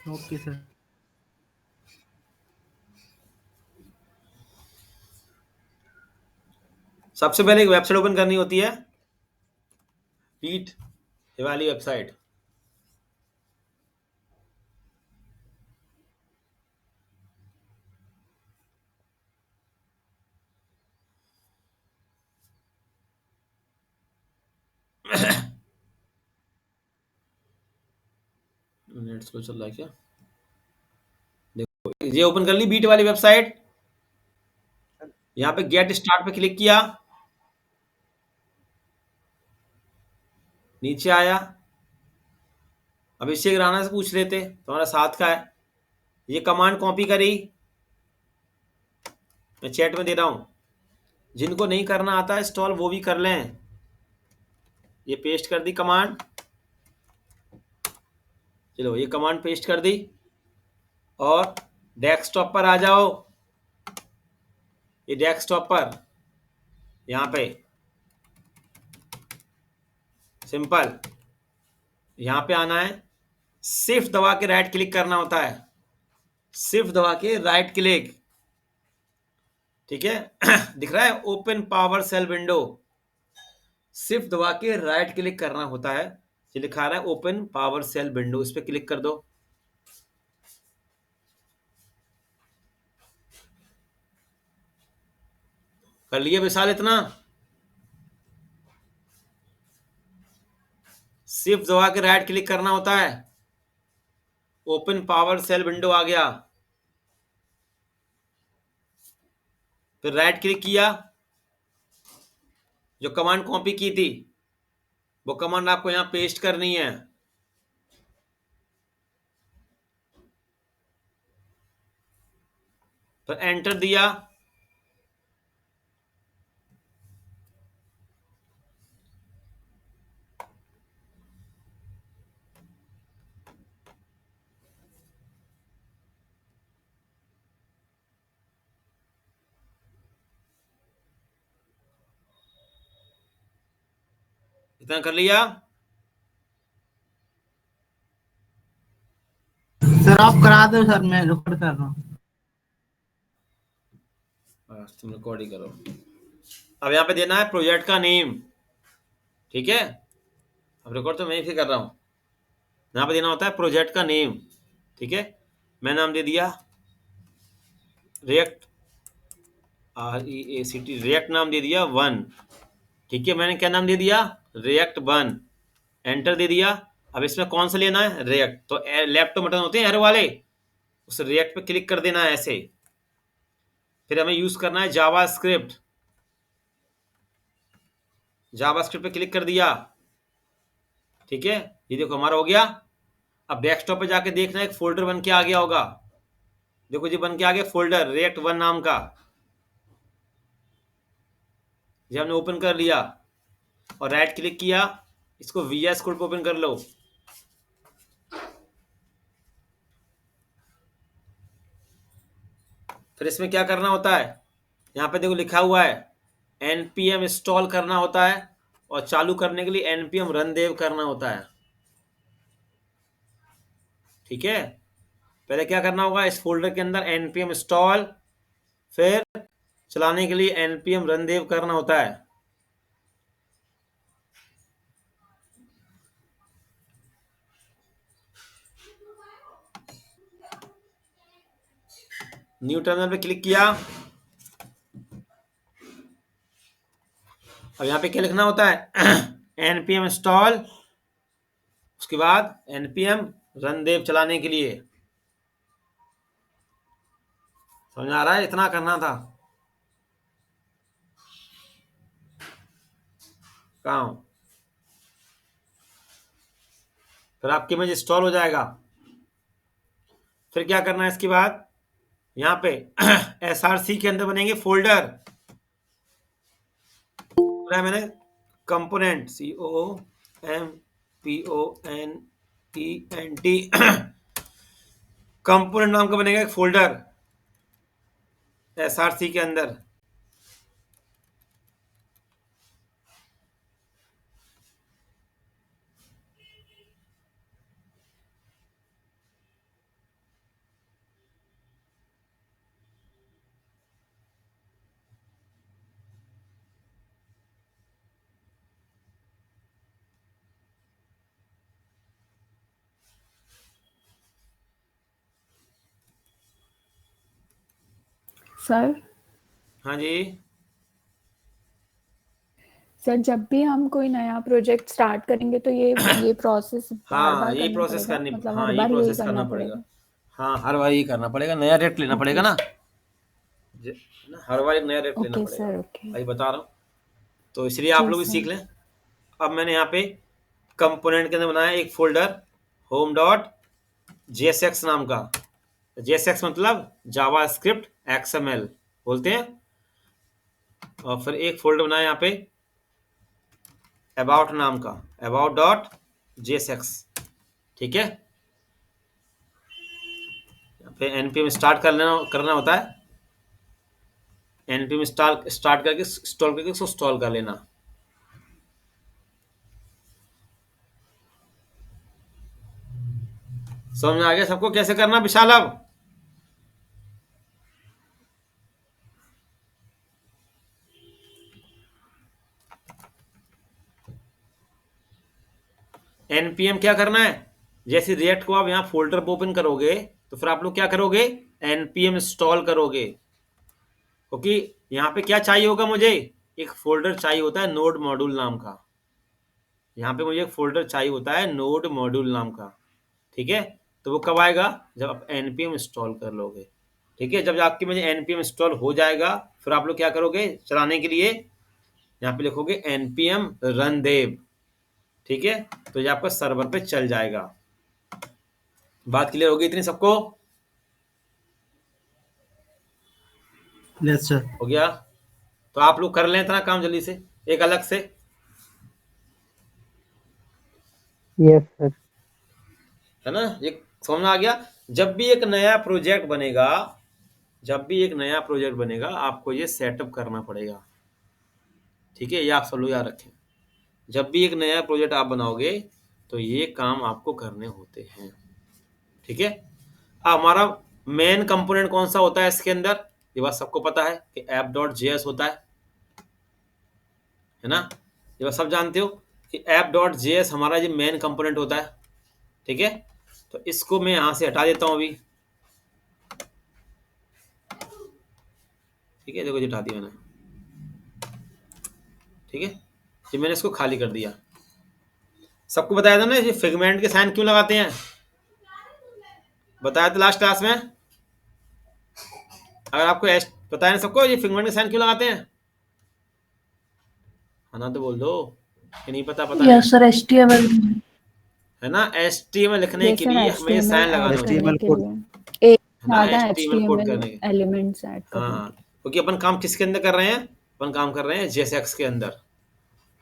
Okay sir. सबसे पहले एक वेबसाइट ओपन करनी होती है, पीठ, ये वाली वेबसाइट। नेट स्लो चल रहा है क्या? देखो ये ओपन कर ली बीट वाली वेबसाइट। यहाँ पे गेट स्टार्ट पे क्लिक किया, नीचे आया। अभिषेक राणा से पूछ रहे थे तुम्हारा साथ का है, ये कमांड कॉपी करी, मैं चैट में दे रहा हूँ। जिनको नहीं करना आता इंस्टॉल वो भी कर लें। ये पेस्ट कर दी कमांड, चलो ये कमांड पेस्ट कर दी और डेस्कटॉप पर आ जाओ। ये डेस्कटॉप पर यहाँ पे सिंपल यहाँ पे आना है, शिफ्ट दबा के राइट क्लिक करना होता है, शिफ्ट दबा के राइट क्लिक, ठीक है। दिख रहा है open power shell window, shift दबा के राइट क्लिक करना होता है। ये लिखा रहा है ओपन पावर सेल विंडो, इस पे क्लिक कर दो। कर लिए विशाल इतना? शिफ्ट दबा के राइट क्लिक करना होता है, ओपन पावर सेल विंडो आ गया, फिर राइट क्लिक किया, जो कमांड कॉपी की थी वो कमांड आपको यहां पेस्ट करनी है। फिर एंटर दिया, इतना कर लिया। सर आप करा दो सर, मैं रिकॉर्ड कर रहा हूँ। तुम रिकॉर्ड ही करो। अब यहाँ पे देना है प्रोजेक्ट का नेम, ठीक है। अब रिकॉर्ड तो मैं ही कर रहा हूँ। यहाँ पे देना होता है प्रोजेक्ट का नेम, ठीक है। मैं नाम दे दिया रिएक्ट, REACT, रिएक्ट नाम दे दिया 1, ठीक है। मैंने क्या नाम दे दिया? रिएक्ट 1, एंटर दे दिया। अब इसमें कौन सा लेना है? रिएक्ट। तो लेफ्ट बटन होते हैं एरो वाले, उस रिएक्ट पे क्लिक कर देना है ऐसे। फिर हमें यूज करना है जावा स्क्रिप्ट, जावा स्क्रिप्ट पे क्लिक कर दिया, ठीक है। ये देखो हमारा हो गया। अब डेस्कटॉप पे जाके देखना एक फोल्डर बन के आ गया होगा, देखो जी बन के आ गया फोल्डर रिएक्ट 1 नाम का, ये हमने ओपन कर लिया और राइट क्लिक किया, इसको VS कोड पे ओपन कर लो। फिर इसमें क्या करना होता है, यहाँ पे देखो लिखा हुआ है npm इंस्टॉल करना होता है, और चालू करने के लिए npm रन देव करना होता है, ठीक है। पहले क्या करना होगा, इस फोल्डर के अंदर npm इंस्टॉल, फिर चलाने के लिए npm रन देव करना होता है। न्यू टर्मिनल पे क्लिक किया। अब यहाँ पे क्या लिखना होता है npm इंस्टॉल, उसके बाद npm रन देव चलाने के लिए। समझ आ रहा है? इतना करना था। कहाँ हूं? फिर आपके इमेज इंस्टॉल हो जाएगा। फिर क्या करना है इसके बाद, यहाँ पे SRC के अंदर बनेंगे फोल्डर, मैंने कंपोनेंट COMPONENT कंपोनेंट नाम का बनेगा एक फोल्डर SRC के अंदर। सर हाँ जी, सर जब भी हम कोई नया प्रोजेक्ट स्टार्ट करेंगे तो ये प्रोसेस बार हाँ बार यही करना प्रोसेस पड़ेगा, करनी, मतलब हाँ हर यही बार यही प्रोसेस करना करना पड़ेगा। पड़ेगा। हाँ हर बार यही करना पड़ेगा, नया रेट लेना ओके पड़ेगा ना, हर बार एक नया रेट लेना ओके पड़ेगा, सर, ओके भाई बता रहा हूँ। तो इसलिए आप जी लोग भी सीख सर। लें। अब मैंने यहाँ पे कंपोनेंट के अंदर बनाया एक फोल्डर होम डॉट JSX नाम का। JSX मतलब जावा स्क्रिप्ट XML बोलते हैं। और फिर एक फोल्डर बनाया यहाँ पे अबाउट नाम का, अबाउट डॉट JSX, ठीक है। यहाँ पे npm स्टार्ट करना होता है, npm स्टार्ट करके इंस्टॉल करके उसको इंस्टॉल कर लेना। समझ में आ गया सबको कैसे करना विशाल? अब npm क्या करना है, जैसे रिएक्ट को आप यहाँ फोल्डर पर ओपन करोगे तो फिर आप लोग क्या करोगे, npm इंस्टॉल करोगे। क्योंकि यहाँ पे क्या चाहिए होगा, मुझे एक फोल्डर चाहिए होता है नोड मॉड्यूल नाम का। यहाँ पे मुझे एक फोल्डर चाहिए होता है नोड मॉड्यूल नाम का, ठीक है। तो वो कब आएगा, जब आप npm इंस्टॉल कर लोगे, ठीक है। जब आपके मुझे npm इंस्टॉल हो जाएगा फिर आप लोग क्या करोगे, चलाने के लिए यहाँ पे लिखोगे npm रन देव, ठीक है। तो ये आपका सर्वर पे चल जाएगा। बात क्लियर होगी इतनी सबको? Yes sir. हो गया? तो आप लोग कर लें इतना काम जल्दी से, एक अलग से। Yes sir. है ना, ये समझ में आ गया। जब भी एक नया प्रोजेक्ट बनेगा, जब भी एक नया प्रोजेक्ट बनेगा आपको ये सेटअप करना पड़ेगा, ठीक है। ये आप सब लोग याद रखें। जब भी एक नया प्रोजेक्ट आप बनाओगे तो ये काम आपको करने होते हैं, ठीक है। अब हमारा मेन कंपोनेंट कौन सा होता है इसके अंदर, ये बात सबको पता है कि app.js होता है ना। ये बात सब जानते हो कि app.js हमारा ये मेन कंपोनेंट होता है, ठीक है। तो इसको मैं यहां से हटा देता हूं अभी, ठीक है। देखो ये हटा दिया मैंने, ठीक है। ये मैंने इसको खाली कर दिया। सबको बताया था ना ये फिगमेंट के साइन क्यों लगाते हैं, बताया था लास्ट क्लास में। अगर आपको बताया ना सबको ये फिगमेंट के साइन क्यों लगाते हैं, है ना, तो बोल दो कि नहीं पता, पता नहीं यस सर, HTML है ना। HTML लिखने ये के सर लिए हमें ये साइन HTML लगाने ऐड होते हैं, करने HTML के कोड। लिए, एक है ना, ज्यादा HTML कोड HTML करने के। एलिमेंट्स ऐड करने हाँ, के। क्योंकि अपन काम किसके अंदर कर रहे हैं, अपन काम कर रहे हैं JSX के अंदर,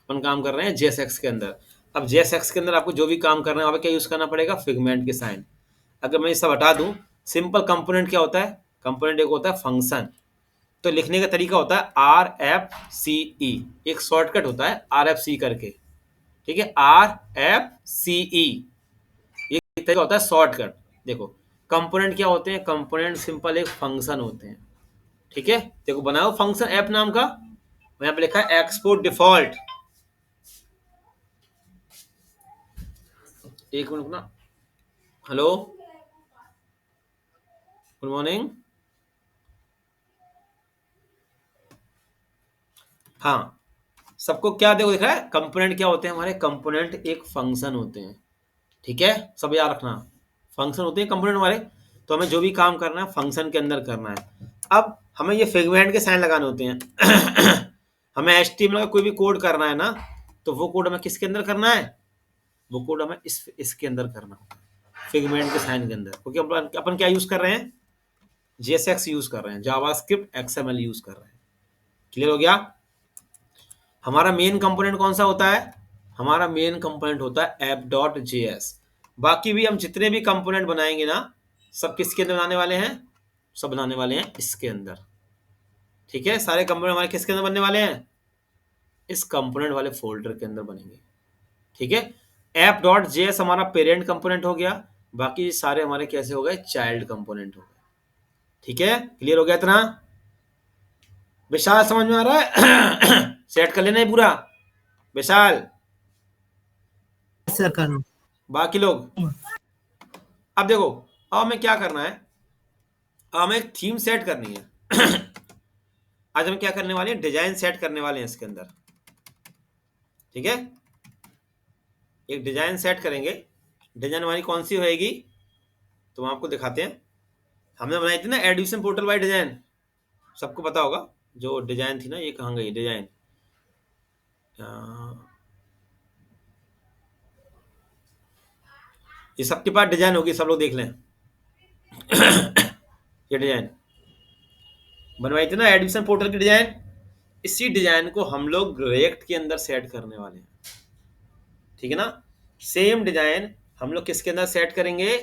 अपन काम कर रहे हैं JSX के अंदर। अब JSX के अंदर आपको जो भी काम करना है वहाँ पे क्या यूज करना पड़ेगा, फिगमेंट के साइन। अगर मैं ये सब हटा दूं, सिंपल कंपोनेंट क्या होता है, कंपोनेंट एक होता है फंक्शन। तो लिखने का तरीका होता है RFCE, एक शॉर्टकट होता है RFC करके, ठीक है। RFCE ये तरीका होता है शॉर्टकट। देखो कंपोनेंट क्या होते हैं, कंपोनेंट सिंपल एक फंक्शन होते हैं, ठीक है। देखो बनाओ फंक्शन ऐप नाम का, यहाँ पे लिखा है एक्सपोर्ट डिफॉल्ट। एक मिनट ना, हेलो, गुड मॉर्निंग। हाँ, सबको क्या देखो दिख रहा है, कंपोनेंट क्या होते हैं हमारे, कंपोनेंट एक फंक्शन होते हैं, ठीक है। सब याद रखना, फंक्शन होते हैं कंपोनेंट हमारे। तो हमें जो भी काम करना है फंक्शन के अंदर करना है। अब हमें ये फिगमेंट के साइन लगाने होते हैं हमें HTML का कोई भी कोड करना है ना, तो वो कोड हमें किसके अंदर करना है, वो कोड हमें इसके अंदर करना होता है, फिगमेंट के साइन के अंदर। क्योंकि अपन क्या यूज कर रहे हैं, JSX यूज कर रहे हैं, जावास्क्रिप्ट XML यूज कर रहे हैं। क्लियर हो गया? हमारा मेन कंपोनेंट कौन सा होता है, हमारा मेन कंपोनेंट होता है app.js। बाकी भी हम जितने भी कंपोनेंट बनाएंगे ना, सब किसके अंदर बनाने वाले हैं, सब बनाने वाले हैं इसके अंदर, ठीक है। सारे कंपोनेंट हमारे किसके अंदर बनने वाले हैं, इस कंपोनेंट वाले फोल्डर के अंदर बनेंगे, ठीक है। app.js हमारा पेरेंट कंपोनेंट हो गया, बाकी सारे हमारे कैसे हो गए, चाइल्ड कंपोनेंट हो गए, ठीक है। क्लियर हो गया इतना? विशाल समझ में आ रहा है सेट कर लेना है पूरा विशाल, सर कर लो। बाकी लोग। अब देखो, अब हमें क्या करना है, अब हमें एक थीम सेट करनी है आज हम क्या करने वाले हैं, डिजाइन सेट करने वाले हैं इसके अंदर। ठीक है, एक डिजाइन सेट करेंगे। डिजाइन हमारी कौन सी होएगी तो हम आपको दिखाते हैं। हमने बनाई थी ना एडमिशन पोर्टल बाय डिजाइन, सबको पता होगा जो डिजाइन थी ना, ये कहाँ गई डिजाइन, ये सबके पास डिजाइन होगी, सब लोग देख लें। ये डिजाइन बनवाई थी ना एडमिशन पोर्टल की डिजाइन, इसी डिजाइन को हम लोग रिएक्ट के अंदर सेट करने वाले हैं। ठीक है ना, सेम डिजाइन हम लोग किसके अंदर सेट करेंगे,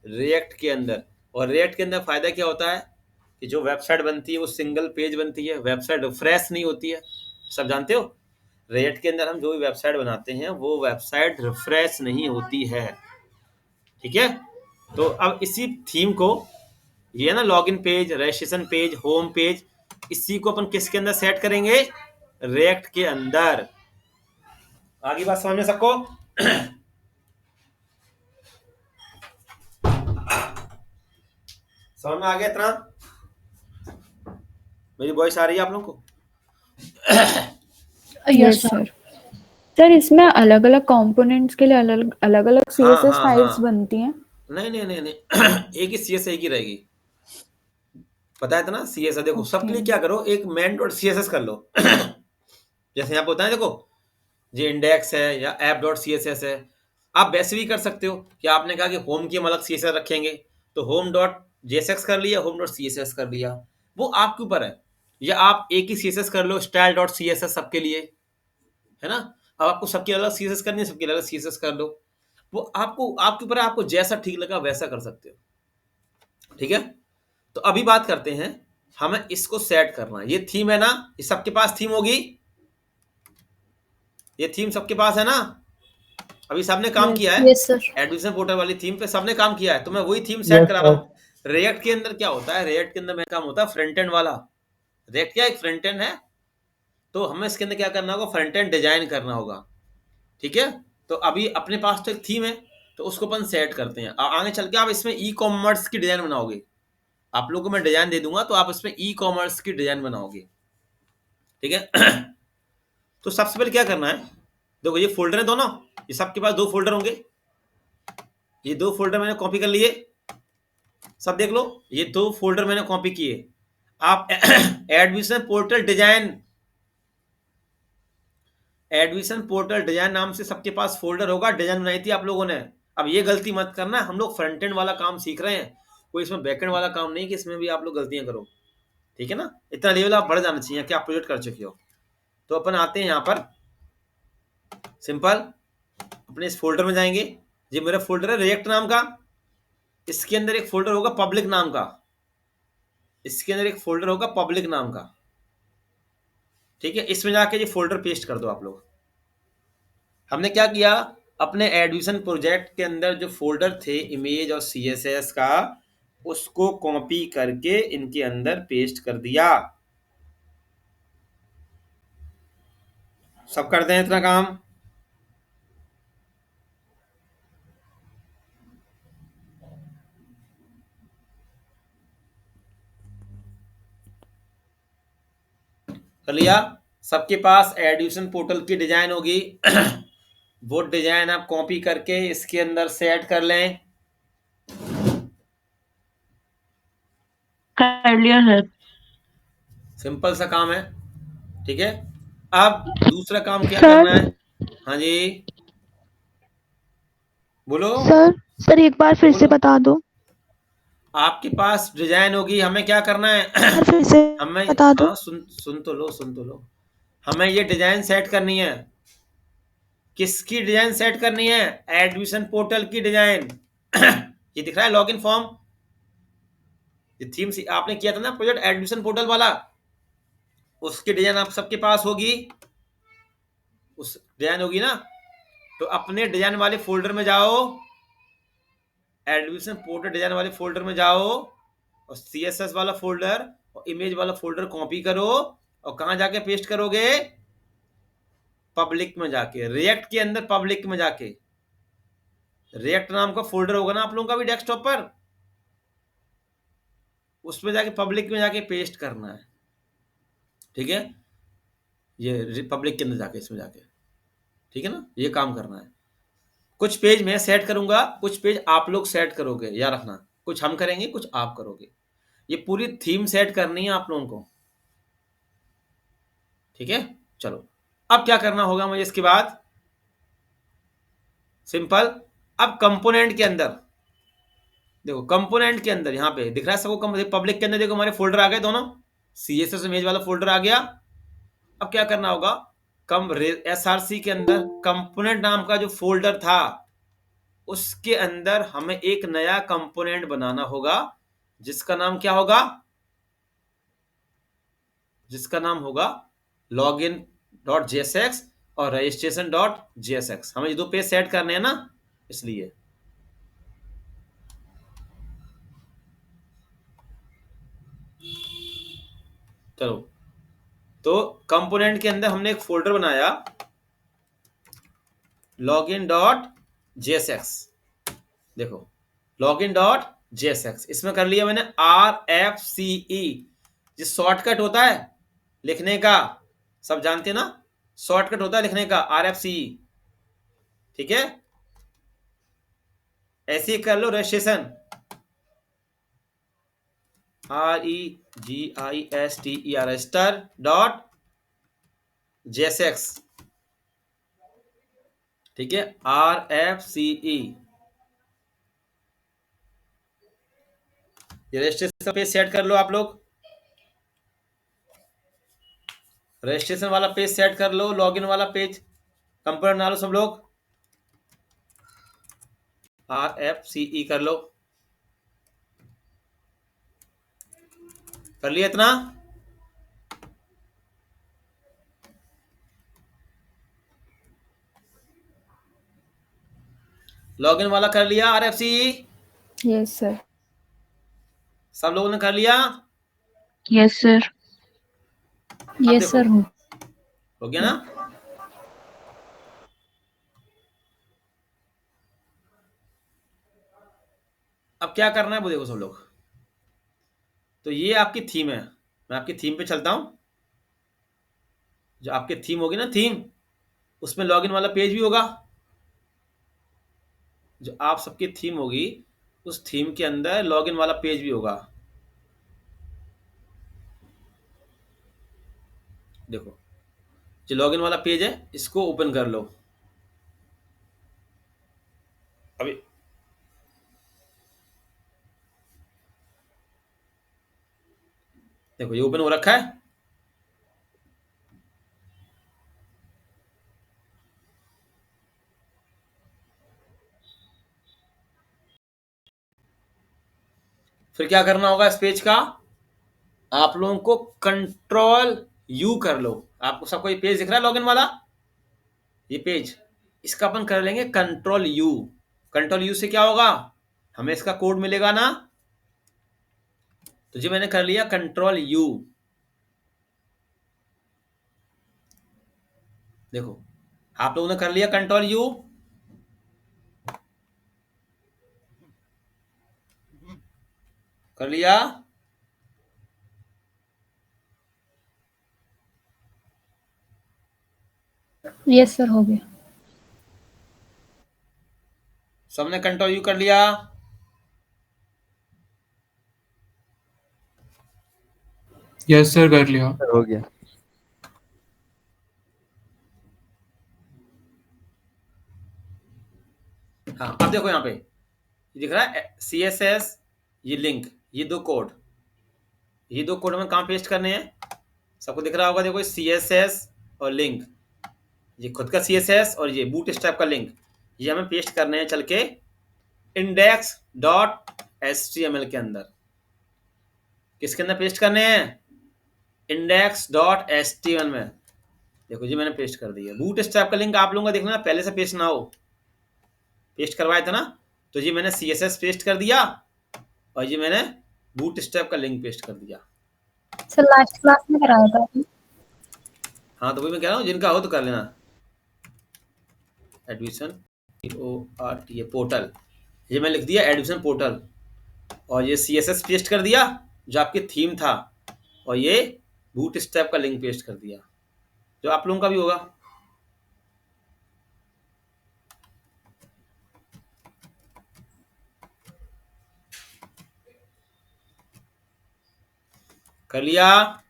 रिएक्ट के अंदर। और रिएक्ट के अंदर फायदा क्या होता है कि जो वेबसाइट बनती है वो सिंगल पेज बनती है, वेबसाइट रिफ्रेश नहीं होती है, सब जानते हो। रिएक्ट के अंदर हम जो भी वेबसाइट बनाते हैं वो वेबसाइट रिफ्रेश नहीं होती है। ठीक है, तो अब इसी थीम को, ये है ना login page, registration page, home page, इसी को अपन किसके अंदर सेट करेंगे, रिएक्ट के अंदर। आगे बात समझ में सबको? समझ में आ गया इतना? मेरी वॉइस आ रही है आप लोगों को? Yes sir. सर इसमें अलग अलग कंपोनेंट्स के लिए अलग अलग सीएसएस फाइल्स बनती हैं? नहीं नहीं नहीं नहीं एक ही सीएस एक ही रहेगी, पता है ना सीएस। देखो सबके लिए क्या करो, एक मेन डॉट सीएसएस कर लो। जैसे यहाँ पे होता है देखो, ये इंडेक्स है या ऐप डॉट सीएसएस है। आप वैसे भी कर सकते हो कि आपने कहा कि होम की हम अलग सीएसएस रखेंगे, तो होम डॉट जेएसएक्स कर लिया, होम डॉट सीएसएस कर लिया, वो आपके ऊपर है। या आप एक ही सीएसएस कर लो, स्टाइल डॉट सीएसएस सबके लिए, है ना। अब आपको सबकी अलग सीएसएस करनी है, सबकी अलग सीएसएस कर लो, वो आपको आपके ऊपर है, आपको जैसा ठीक लगा वैसा कर सकते हो। ठीक है, तो अभी बात करते हैं, हमें इसको सेट करना है। ये थीम है ना, ये सबके पास थीम होगी, ये थीम सबके पास है ना। अभी सबने काम किया है, एडमिशन पोर्टल वाली थीम पे सबने काम किया है, तो मैं वही थीम सेट करा रहा हूँ। रिएक्ट के अंदर क्या होता है, रिएक्ट के अंदर मेरा काम होता है फ्रंट एंड वाला। रिएक्ट क्या एक फ्रंट एंड है, तो हमें इसके अंदर क्या करना होगा, फ्रंट एंड डिजाइन करना होगा। ठीक है, तो अभी अपने पास तो एक थीम है, तो उसको अपन सेट करते हैं। आगे चल के आप इसमें ई कॉमर्स की डिजाइन बनाओगे, आप लोगों को मैं डिजाइन दे दूंगा, तो आप इसमें ई कॉमर्स की डिजाइन बनाओगे। ठीक है, तो सबसे पहले क्या करना है, देखो ये फोल्डर है दोनों, ये सबके पास दो फोल्डर होंगे, ये दो फोल्डर मैंने कॉपी कर लिए, सब देख लो, ये दो फोल्डर मैंने कॉपी किए। आप admission portal design, admission portal design नाम से सबके पास फोल्डर होगा, डिजाइन बनाई थी आप लोगों ने। अब ये गलती मत करना, हम लोग फ्रंट एंड वाला काम सीख रहे हैं, कोई इसमें बैक एंड वाला काम नहीं कि इसमें भी आप लोग गलतियां करो। ठीक है ना, इतना लेवल आप बढ़ जाना चाहिए कि आप प्रोजेक्ट कर चुके हो। तो अपन आते हैं यहाँ पर, सिंपल अपने इस फोल्डर में जाएंगे। ये मेरा फोल्डर है रिएक्ट नाम का, इसके अंदर एक फोल्डर होगा पब्लिक नाम का, इसके अंदर एक फोल्डर होगा पब्लिक नाम का। ठीक है, इसमें जाके ये फोल्डर पेस्ट कर दो आप लोग। हमने क्या किया, अपने एडमिशन प्रोजेक्ट के अंदर जो फोल्डर थे इमेज और सीएसएस का, उसको कॉपी करके इनके अंदर पेस्ट कर दिया। सब करते हैं इतना काम। कर लिया, सबके पास एडमिशन पोर्टल की डिजाइन होगी। वो डिजाइन आप कॉपी करके इसके अंदर सेट कर लें। कर लिया सर। सिंपल सा काम है। ठीक है, अब दूसरा काम क्या करना है? हाँ जी बोलो सर एक बार फिर से बता दो। आपके पास डिजाइन होगी, हमें क्या करना है, फिर से हमें बता दो। हाँ सुन तो लो, हमें ये डिजाइन सेट करनी है। किसकी डिजाइन सेट करनी है? एडमिशन पोर्टल की डिजाइन। ये दिख रहा है लॉगिन फॉर्म, ये थीम आपने किया था ना प्रोजेक्ट एडमिशन पोर्टल वाला, उसकी डिजाइन आप सबके पास होगी, उस डिजाइन होगी ना। तो अपने डिजाइन वाले फोल्डर में जाओ, एडमिशन पोर्टल डिजाइन वाले फोल्डर में जाओ, और सीएसएस वाला फोल्डर और इमेज वाला फोल्डर कॉपी करो, और कहां जाके पेस्ट करोगे? पब्लिक में जाके, रिएक्ट के अंदर पब्लिक में जाके, रिएक्ट नाम का फोल्डर होगा ना आप लोगों का भी डेस्कटॉप पर, उसमें जाके पब्लिक में जाके पेस्ट करना है। ठीक है, ये रिपब्लिक के अंदर जाके, इसमें जाके, ठीक है ना, ये काम करना है। कुछ पेज मैं सेट करूंगा, कुछ पेज आप लोग सेट करोगे, याद रखना, कुछ हम करेंगे कुछ आप करोगे। ये पूरी थीम सेट करनी है आप लोगों को, ठीक है। चलो अब क्या करना होगा मुझे इसके बाद, सिंपल। अब कंपोनेंट के अंदर देखो, कंपोनेंट के अंदर यहाँ पे दिख रहा है सबको, पब्लिक के अंदर देखो हमारे फोल्डर आ गए दोनों, CSS इमेज वाला फोल्डर आ गया। अब क्या करना होगा, SRC के अंदर कंपोनेंट नाम का जो फोल्डर था उसके अंदर हमें एक नया कंपोनेंट बनाना होगा, जिसका नाम क्या होगा, जिसका नाम होगा login.jsx और registration.jsx। हमें ये दो पेज सेट करने हैं ना, इसलिए चलो, तो कंपोनेंट के अंदर हमने एक फोल्डर बनाया login.jsx, देखो login.jsx, इसमें कर लिया मैंने RFCE, जिस शॉर्टकट होता है लिखने का, सब जानते हैं ना, शॉर्टकट होता है लिखने का RFCE, ठीक है। ऐसे ही कर लो रजिस्ट्रेशन, REGISTER register.jsx, ठीक है, RFCE, ये रजिस्ट्रेशन पेज सेट कर लो आप लोग, रजिस्ट्रेशन वाला पेज सेट कर लो, लॉगिन वाला पेज कंपोनेंट बना लो सब लोग, RFCE कर लो, कर लिया इतना। लॉगिन वाला कर लिया RFCE, यस सर। सब लोगों ने कर लिया, यस सर। यस देखो, सर, हूँ। हो गया ना। अब क्या करना है वो देखो सब लोग, तो ये आपकी थीम है, मैं आपकी थीम पे चलता हूं, जो आपकी थीम होगी ना, थीम, उसमें लॉगिन वाला पेज भी होगा, जो आप सबकी थीम होगी उस थीम के अंदर लॉगिन वाला पेज भी होगा। देखो, जो लॉगिन वाला पेज है इसको ओपन कर लो अभी, देखो ये ओपन हो रखा है, फिर क्या करना होगा इस पेज का, आप लोगों को कंट्रोल यू कर लो, आपको सबको ये पेज दिख रहा है लॉगिन वाला, ये पेज, इसका अपन कर लेंगे कंट्रोल यू। कंट्रोल यू से क्या होगा, हमें इसका कोड मिलेगा ना, तो जी मैंने कर लिया कंट्रोल यू। देखो आप लोगों ने कर लिया कंट्रोल यू, कर लिया, यस सर, हो गया। सबने कंट्रोल यू कर लिया, यस सर, कर लिया। हो गया। हाँ अब देखो यहाँ पे ये दिख रहा है CSS, ये लिंक, ये दो कोड, ये दो कोड हमें कहाँ पेस्ट करने हैं, सबको दिख रहा होगा, देखो CSS और लिंक, ये खुद का CSS और ये बूटस्ट्रैप का लिंक, ये हमें पेस्ट करने हैं चल के index.html के अंदर। किसके अंदर पेस्ट करने हैं, index.html में। देखो जी मैंने पेस्ट कर दिया, बूटस्ट्रैप का लिंक आप लोगों का देखना पहले से पेस्ट ना हो, पेस्ट करवाया था ना, तो जी मैंने CSS पेस्ट कर दिया और ये मैंने बूटस्ट्रैप का लिंक पेस्ट कर दिया। सर लास्ट क्लास में कराया था आपने? हाँ तो वही मैं कह रहा हूँ, जिनका हो तो कर लेना, एडमिशन पोर्टल, ये मैं लिख दिया एडमिशन पोर्टल, और ये CSS पेस्ट कर दिया जो आपकी थीम था, और ये बूटस्ट्रैप का लिंक पेस्ट कर दिया, जो आप लोगों का भी होगा। कर लिया?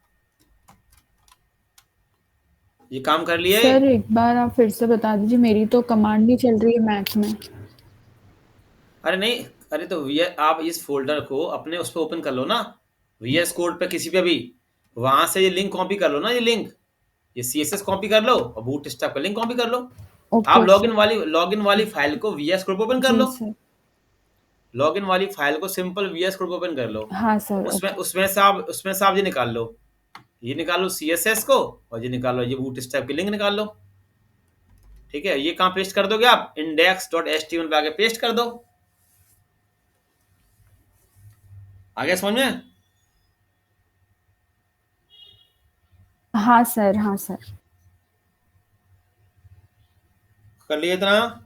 ये काम कर लिए? सर एक बार आप फिर से बता दीजिए, मेरी तो कमांड नहीं चल रही है मैथ में। अरे नहीं, अरे तो आप इस फोल्डर को अपने उस पर ओपन कर लो ना, VS कोड पे किसी पे भी, वहां से ये लिंक कॉपी कर लो ना, ये लिंक, ये CSS कॉपी कर लो और बूटस्ट्रैप का लिंक कॉपी कर लो। ओके आप सर। लॉगिन वाली फाइल को VS कोड पे ओपन कर जी लो, सर। लॉगिन वाली फाइल को सिंपल VS कोड पे ओपन कर लो। हाँ सर। उसमें ओके। उसमें से आप ये निकाल लो, ये निकाल लो CSS को, और ये निकाल लो ये बूटस्ट्रैप की लिंक निकाल लो। ठीक है, ये कहाँ पेस्ट कर दोगे आप? index.html पे आके पेस्ट कर दो। आगे समझ में? हाँ सर, हाँ सर। कर लिए इतना?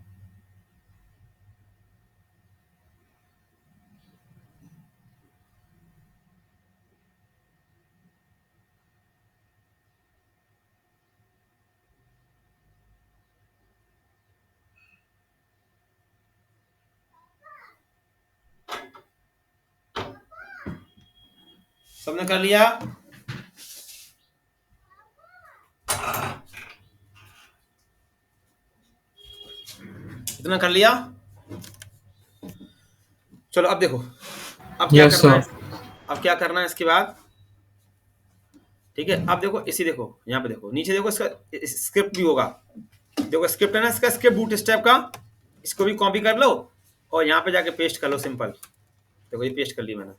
सबने कर लिया? इतना कर लिया? चलो अब देखो, अब क्या Yes, करना है, sir. अब क्या करना है इसके बाद। ठीक है, अब देखो इसी, देखो यहाँ पे देखो नीचे, देखो इसका स्क्रिप्ट भी होगा, देखो स्क्रिप्ट है ना इसका, स्क्रिप्ट बूटस्ट्रैप का, इसको भी कॉपी कर लो और यहाँ पे जाके पेस्ट कर लो सिंपल। देखो ये पेस्ट कर ली मैंने।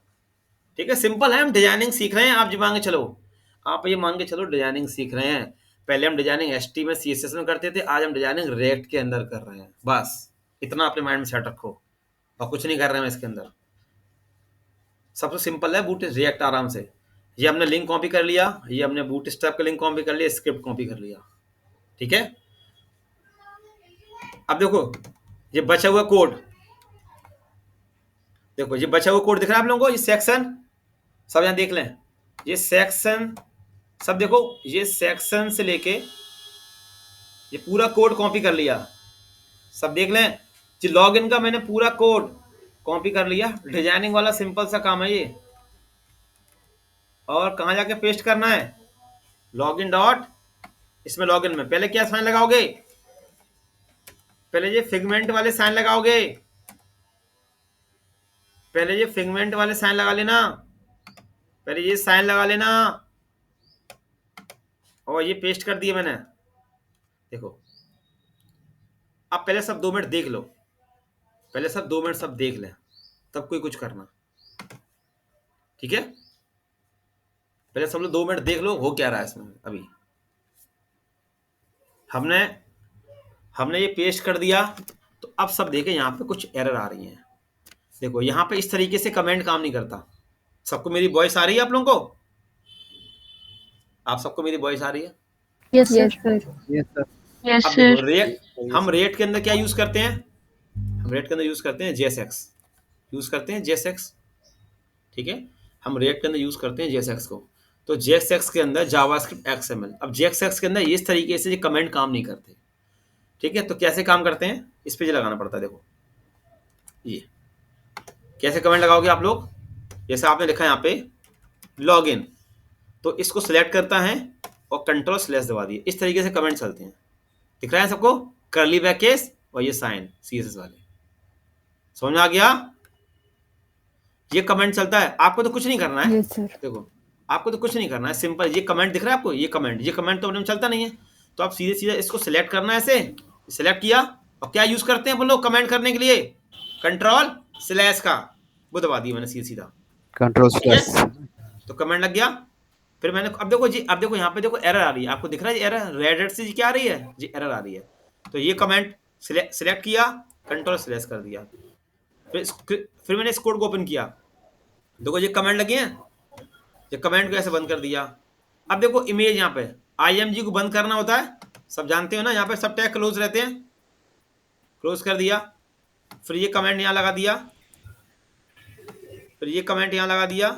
ठीक है, सिंपल है, हम डिजाइनिंग सीख रहे हैं, आप जो मान के चलो, आप ये मान के चलो डिजाइनिंग सीख रहे हैं। पहले हम डिजाइनिंग HT में CSS में करते थे, आज हम डिजाइनिंग रिएक्ट के अंदर कर रहे हैं। बस इतना अपने माइंड में सेट रखो, और कुछ नहीं कर रहे हैं इसके अंदर। सबसे सिंपल है बूट रिएक्ट, आराम से। ये हमने लिंक कॉपी कर लिया, ये हमने बूटस्ट्रैप का लिंक कॉपी कर लिया, स्क्रिप्ट कॉपी कर लिया। ठीक है, अब देखो ये बचा हुआ कोड, देखो ये बचा हुआ कोड दिख रहा है आप लोगों को, ये सेक्शन सब यहाँ देख लें, ये सेक्शन सब देखो, ये सेक्शन से लेके ये पूरा कोड कॉपी कर लिया, सब देख लें। ये लॉगिन का मैंने पूरा कोड कॉपी कर लिया, डिजाइनिंग वाला सिंपल सा काम है ये। और कहाँ जाके पेस्ट करना है? लॉगिन डॉट, इसमें लॉगिन में पहले क्या साइन लगाओगे? पहले ये फिगमेंट वाले साइन लगाओगे, पहले ये फिगमेंट वाले साइन लगा लेना, पहले ये साइन लगा लेना, और ये पेस्ट कर दिए मैंने। देखो अब पहले सब 2 मिनट देख लो, पहले सब 2 मिनट सब देख लें, तब कोई कुछ करना। ठीक है, पहले सब लोग 2 मिनट देख लो हो क्या रहा है इसमें। अभी हमने ये पेस्ट कर दिया, तो अब सब देखें यहाँ पे कुछ एरर आ रही हैं। देखो यहाँ पे इस तरीके से कमेंट काम नहीं करता। सबको मेरी वॉइस आ रही है? आप लोगों को, आप सबको मेरी वॉइस आ रही है? Yes sir. Yes, sir. Yes, अब sir. देखो हम रेट के अंदर क्या यूज करते हैं? हम रेट के अंदर यूज करते हैं JSX, यूज करते हैं JSX। ठीक है, हम रेट के अंदर यूज करते हैं JSX को। तो JSX के अंदर जावास्क्रिप्ट XML, अब JSX के अंदर इस तरीके से ये कमेंट काम नहीं करते। ठीक है, तो कैसे काम करते हैं, इस पे लगाना पड़ता है। देखो ये कैसे कमेंट लगाओगे आप लोग, जैसे आपने लिखा है यहाँ पे लॉगिन, तो इसको सिलेक्ट करता है और कंट्रोल/ दबा दिए, इस तरीके से कमेंट चलते हैं। दिख रहा है सबको? कर्ली ब्रैकेट्स और ये साइन CSS वाले, समझ में आ गया? ये कमेंट चलता है, आपको तो कुछ नहीं करना है। Yes sir. देखो आपको तो कुछ नहीं करना है, सिंपल ये कमेंट दिख रहा है आपको, ये कमेंट तो अपने में चलता नहीं है, तो आप सीधे सीधे इसको सिलेक्ट करना है, ऐसे सिलेक्ट किया, और क्या यूज करते हैं अपन लोग कमेंट करने के लिए? कंट्रोल/ का वो दबा दिया मैंने सीधा, Control ठीक है? / तो कमेंट लग गया। फिर मैंने, अब देखो जी, अब देखो यहाँ पे देखो एरर आ रही है, आपको दिख रहा है एरर, रेड से जी क्या आ रही है जी, एरर आ रही है। तो ये कमेंट सिलेक्ट किया, कंट्रोल/ कर दिया, फिर मैंने इस कोड को ओपन किया, देखो ये कमेंट लगे हैं, ये कमेंट को ऐसे बंद कर दिया। अब देखो इमेज, यहाँ पे IMG को बंद करना होता है, सब जानते हो ना, यहाँ पे सब टैग क्लोज रहते हैं, क्लोज कर दिया। फिर ये कमेंट यहाँ लगा दिया, फिर ये कमेंट यहाँ लगा दिया,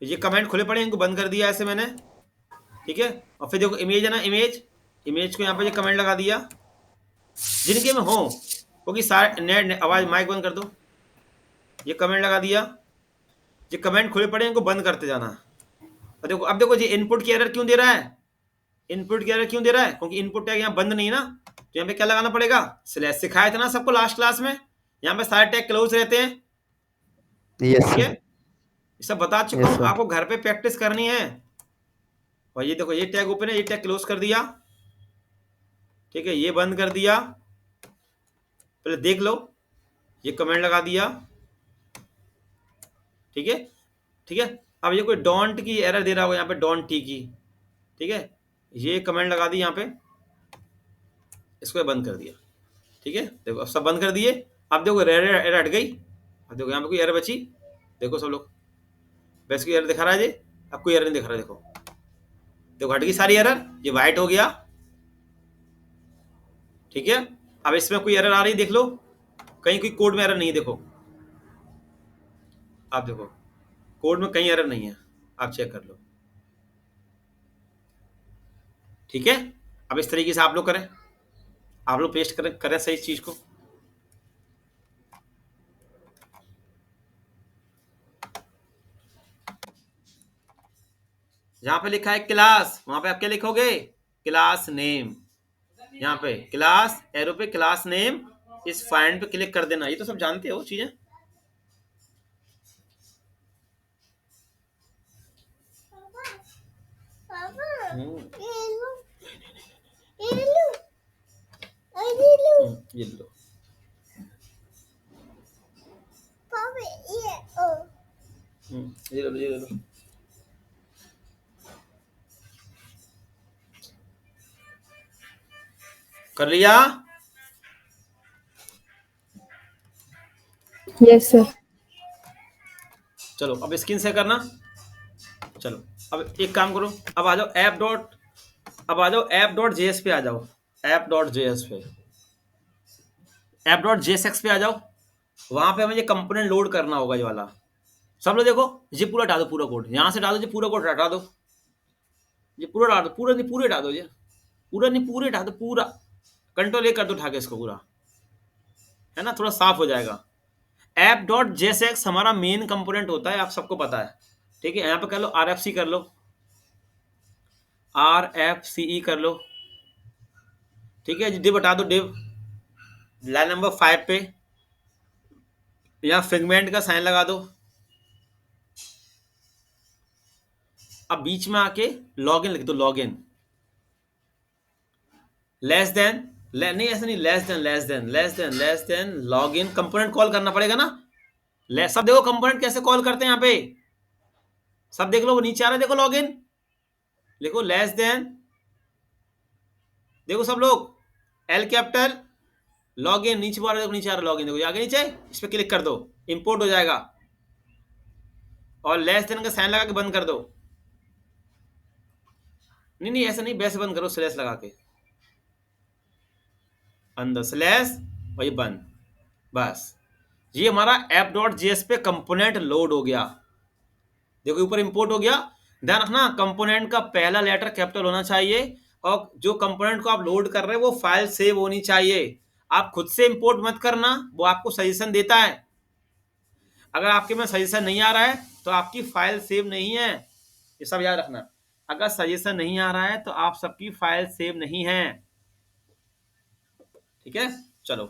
ये कमेंट खुले पड़े, इनको बंद कर दिया ऐसे मैंने, ठीक है। और फिर देखो इमेज है ना, इमेज को यहाँ पे ये कमेंट लगा दिया जिनके में हो, क्योंकि सारे नेट आवाज माइक बंद कर दो, ये कमेंट लगा दिया, ये कमेंट खुले पड़े इनको बंद करते जाना। और देखो अब देखो ये इनपुट की एरर क्यों दे रहा है, इनपुट की एरर क्यों दे रहा है, क्योंकि इनपुट टैग यहाँ बंद नहीं है ना, तो यहाँ पे क्या लगाना पड़ेगा, स्लैश। सिखाया था ना सबको लास्ट क्लास में, यहाँ पे सारे टैग क्लोज रहते हैं, यस ठीक है, सर। ये सब बता चुका Yes, हूँ, sir. आपको घर पे प्रैक्टिस करनी है। और ये देखो ये टैग ओपन है, ये टैग क्लोज कर दिया, ठीक है, ये बंद कर दिया, पहले देख लो, ये कमेंट लगा दिया, ठीक है, ठीक है। अब ये कोई डोंट की एरर दे रहा होगा यहाँ पे, डोंट टी की, ठीक है, ये कमेंट लगा दी यहाँ पे, इसको बंद कर दिया, ठीक है। देखो अब सब बंद कर दिए, अब देखो एरर हट गई, अब देखो यहाँ पे कोई एरर बची, देखो सब लोग, वैसे कोई एरर दिखा रहा है जी, अब कोई एरर नहीं दिख रहा, देखो देखो हट गई सारी एरर, ये वाइट हो गया, ठीक है। अब इसमें कोई एरर आ रही देख लो, कहीं कोई कोड में एरर नहीं है, देखो आप देखो कोड में कहीं एरर नहीं है, आप चेक कर लो, ठीक है। अब इस तरीके से आप लोग करें, आप लोग पेस्ट करें सही चीज को। जहां पे लिखा है क्लास, वहां पे आप क्या लिखोगे, क्लास नेम, यहाँ पे क्लास एरो पे क्लास नेम, इस फाइंड पे क्लिक कर देना, ये तो सब जानते हो चीजें। ये लो, ये लो, ये लो, कर लिया। Yes sir. चलो अब स्क्रीन शेयर करना, चलो अब एक काम करो, अब आ जाओ ऐप डॉट जेएस पे आ जाओ, ऐप डॉट जेएस पे, ऐप डॉट जेएसएक्स पे आ जाओ, वहां पे हमें ये कंपोनेंट लोड करना होगा, ये वाला। सब लोग देखो, ये पूरा हटा दो, पूरा कोड यहां से हटा दो, ये पूरा कोड हटा दो, ये पूरा हटा दो, पूरा नहीं पूरे हटा दो, ये पूरा नहीं पूरे हटा दो, पूरा कंट्रोल ए कर दो उठा के इसको पूरा, है ना, थोड़ा साफ हो जाएगा। ऐप डॉट जेएसएक्स हमारा मेन कंपोनेंट होता है, आप सबको पता है, ठीक है। यहाँ पे कर लो RFC कर लो, RFCE कर लो, ठीक है। डिव हटा दो, डिव लाइन नंबर 5 पे यहाँ फ्रेगमेंट का साइन लगा दो, अब बीच में आके लॉगिन लिख दो, लॉगिन लेस देन, नहीं ऐसा नहीं, less than login, component call करना पड़ेगा ना, सब देखो कंपोनेंट कैसे कॉल करते हैं यहाँ पे, सब देख लो, वो नीचे आ रहा है, देखो लॉगिन लिखो, लेस देन, देखो सब लोग एल कैपिटल लॉगिन, नीचे आ रहा है, देखो नीचे आ रहा है लॉगिन, देखो आगे नीचे, इस पे क्लिक कर दो, इंपोर्ट हो जाएगा, और लेस देन का साइन लगा के बंद कर दो, नहीं ऐसा नहीं, वैसे बंद करो, स्लैश लगा के अंदर स्लैश और ये बंद, बस ये हमारा ऐप डॉट जेएस पे कंपोनेंट लोड हो गया, देखो ऊपर इंपोर्ट हो गया। ध्यान रखना कंपोनेंट का पहला लेटर कैपिटल होना चाहिए, और जो कंपोनेंट को आप लोड कर रहे हैं वो फाइल सेव होनी चाहिए, आप खुद से इंपोर्ट मत करना, वो आपको सजेशन देता है, अगर आपके में सजेशन नहीं आ रहा है तो आपकी फाइल सेव नहीं है, ये सब याद रखना, अगर सजेशन नहीं आ रहा है तो आप सबकी फाइल सेव नहीं है, ठीक है। चलो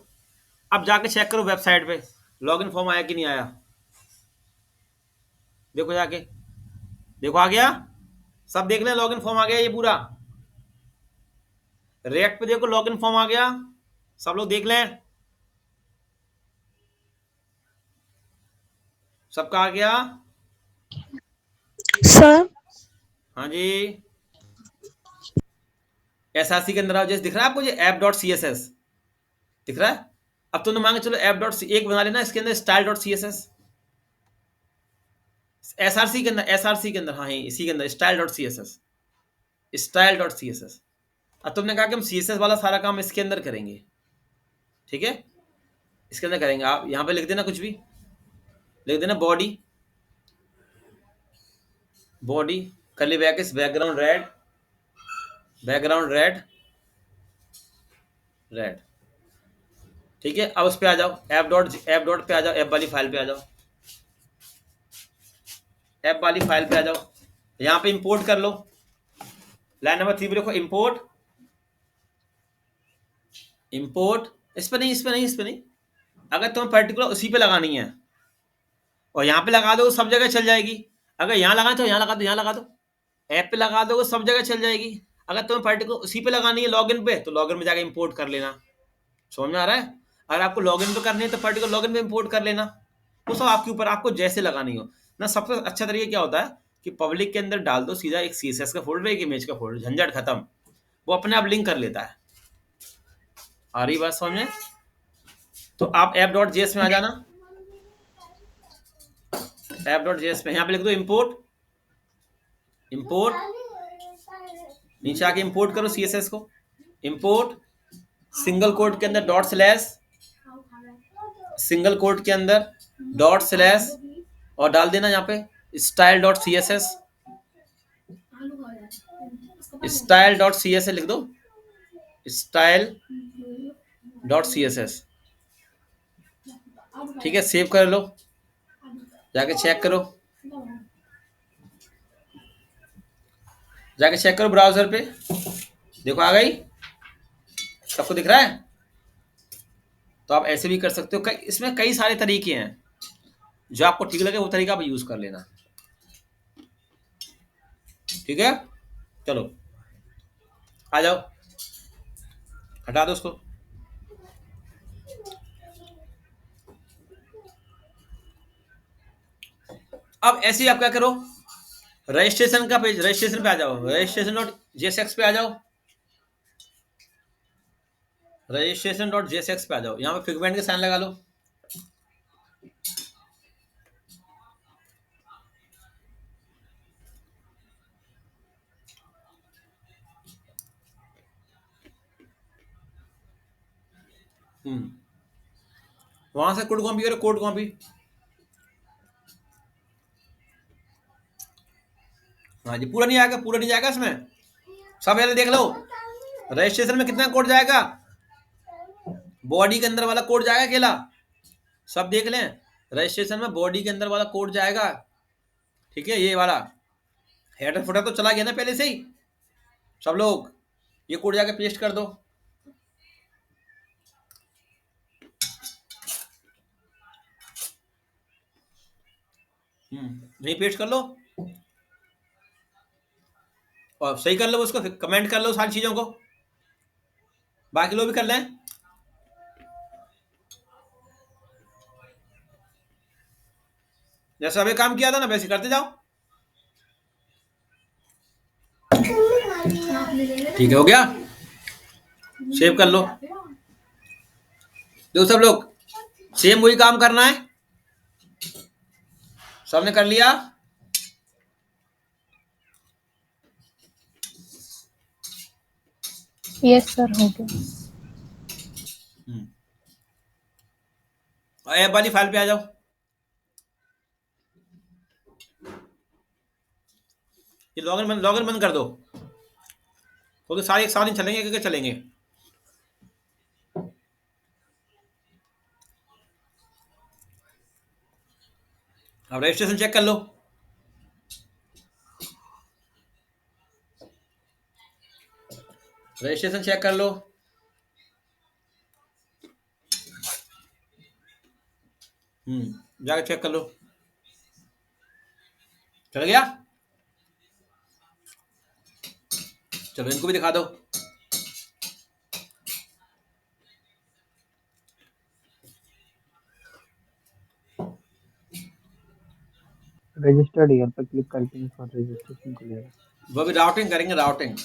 अब जाके चेक करो वेबसाइट पे लॉगिन फॉर्म आया कि नहीं आया, देखो जाके, देखो आ गया, सब देख लें लॉगिन फॉर्म आ गया, ये पूरा रिएक्ट पे देखो लॉगिन फॉर्म आ गया, सब लोग देख लें, सबका आ गया सर। हाँ जी। एसआरसी के अंदर आओ, जैसे दिख रहा है आपको ये ऐप डॉट CSS दिख रहा है, अब तुमने मांगे चलो ऐप डॉट एक बना लेना, इसके अंदर स्टाइल डॉट CSS, एसआरसी के अंदर हाँ इसी के अंदर स्टाइल डॉट CSS, अब तुमने कहा कि हम CSS वाला सारा काम इसके अंदर करेंगे, ठीक है, इसके अंदर करेंगे, आप यहाँ पे लिख देना, कुछ भी लिख देना, body body curly brackets background red. ठीक है, अब उस पे आ जाओ, ऐप डॉट पे आ जाओ, ऐप वाली फाइल पे आ जाओ, ऐप वाली फाइल पे आ जाओ, यहाँ पे इंपोर्ट कर लो। लाइन नंबर 3 पे लिखो इंपोर्ट। इस पे नहीं, अगर तुम्हें पर्टिकुलर उसी पे लगानी है और यहाँ पे लगा दो सब जगह चल जाएगी। अगर यहाँ लगाना तो यहाँ लगा दो, ऐप पे लगा दो सब जगह चल जाएगी। अगर तुम्हें पर्टिकुलर उसी पे लगानी है लॉगिन पे, तो लॉगिन में जाकर इंपोर्ट कर लेना। समझ में आ रहा है? अगर आपको लॉगिन पे करनी है तो पर्टिकुलर लॉगिन पे इंपोर्ट कर लेना। वो सब आपके ऊपर, आपको जैसे लगानी हो ना। सबसे अच्छा तरीका क्या होता है कि पब्लिक के अंदर डाल दो सीधा, एक CSS का फोल्डर, एक इमेज का फोल्डर, झंझट खत्म, वो अपने आप लिंक कर लेता है। आ रही बात समझ में? तो आप app.js में आ जाना, app.js में यहाँ पे लिख दो इंपोर्ट, नीचे आके इंपोर्ट करो CSS को, इंपोर्ट सिंगल कोट के अंदर डॉट स्लैश और डाल देना यहाँ पे style.css लिख दो, style.css। ठीक है, सेव कर लो, जाके चेक करो ब्राउजर पे, देखो आ गई, सबको दिख रहा है। तो आप ऐसे भी कर सकते हो, इसमें कई सारे तरीके हैं, जो आपको ठीक लगे वो तरीका आप यूज कर लेना। ठीक है, चलो आ जाओ, हटा दो उसको। अब ऐसे ही आप क्या करो, रजिस्ट्रेशन का पेज, रजिस्ट्रेशन पे आ जाओ, रजिस्ट्रेशन.jsx पे आ जाओ, रजिस्ट्रेशन.jsx पे आ जाओ, यहाँ पे फिगमेंट के साइन लगा लो। वहां से कोड कॉपी करो, कोड कॉपी, हाँ जी, पूरा नहीं जाएगा इसमें, सब पहले देख लो रजिस्ट्रेशन में कितना कोड जाएगा, बॉडी के अंदर वाला कोड जाएगा अकेला, सब देख लें। रजिस्ट्रेशन में बॉडी के अंदर वाला कोड जाएगा, ठीक है, ये वाला हेडर फुटर तो चला गया ना पहले से ही, सब लोग ये कोड जाके पेस्ट कर दो। नहीं पेस्ट कर लो और सही कर लो उसको, कमेंट कर लो सारी चीजों को, बाकी लोग भी कर लें। जैसे अभी काम किया था ना वैसे करते जाओ। ठीक है, हो गया, सेव कर लो। देखो सब लोग सेम वही काम करना है, सबने कर लिया। यस सर, हो गया। ऐप वाली फाइल पे आ जाओ, ये लॉगिन बंद कर दो, क्योंकि सारे एक साथ नहीं चलेंगे, क्योंकि चलेंगे। अब रजिस्ट्रेशन चेक कर लो, रजिस्ट्रेशन चेक कर लो। जाके चेक कर लो, चल गया। चलो इनको भी दिखा दो। रजिस्टर्ड ईयर पर क्लिक करते हैं फॉर रजिस्ट्रेशन को लेगा। वो भी राउटिंग करेंगे, राउटिंग।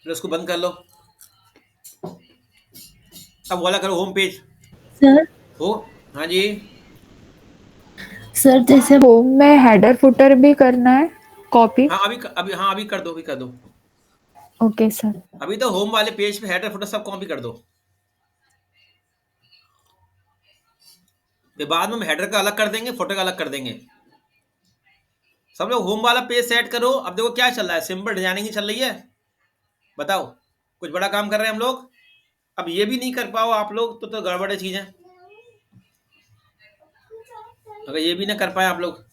फिर उसको बंद कर लो। अब वाला करो होम पेज। सर हो, हाँ जी, सर जैसे होम में हेडर फुटर भी करना है। कॉपी। हाँ अभी हाँ अभी कर दो, अभी कर दो। Okay sir. अभी तो होम वाले पेज पे हेडर फुटर सब कॉपी कर दो। फिर बाद में हम हेडर का अलग कर देंगे, फोटो का अलग कर देंगे। सब लोग होम वाला पेज सेट करो। अब देखो क्या चल रहा है, सिंपल डिजाइनिंग ही चल रही है। बताओ, कुछ बड़ा काम कर रहे हैं हम लोग। अब ये भी नहीं कर पाओ आप लोग तो गड़बड़ है चीजें। अगर ये भी ना कर पाए आप लोग,